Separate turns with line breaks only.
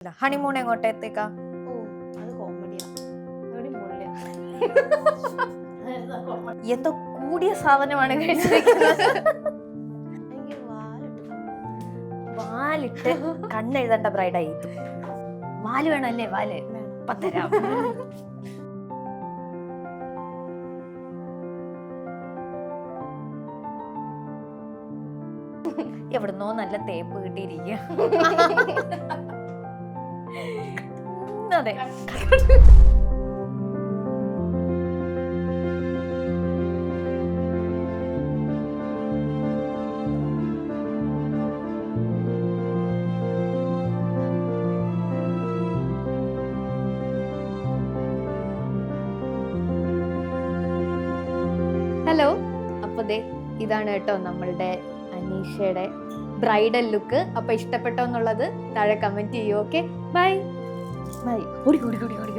Honeymoon എങ്ങോട്ടേക്കാ?
ഓ അത് കോമഡിയാ. അവിടെ മുറില്ല.
എന്തോ കൂടിയ സാധനമാണ് കഴിച്ചിരിക്കുന്നത്.
എനിക്ക്
വാലിട്ട് കണ്ണെഴുതേണ്ട ബ്രൈഡായി. വാല് വേണല്ലേ? വാല് പത്തരാം. എവിടുന്നോ നല്ല തേപ്പ് കിട്ടിയിരിക്കുക. അതെ.
ഹലോ, അപ്പോൾ ദേ ഇതാണ് കേട്ടോ നമ്മളുടെ അനീഷയുടെ ബ്രൈഡൽ ലുക്ക്. അപ്പോൾ ഇഷ്ടപ്പെട്ടോ എന്നുള്ളത് താഴെ കമൻറ്റ് ചെയ്യൂ. Okay, bye.
ഓടി ഓടി ഓടി ഓടി.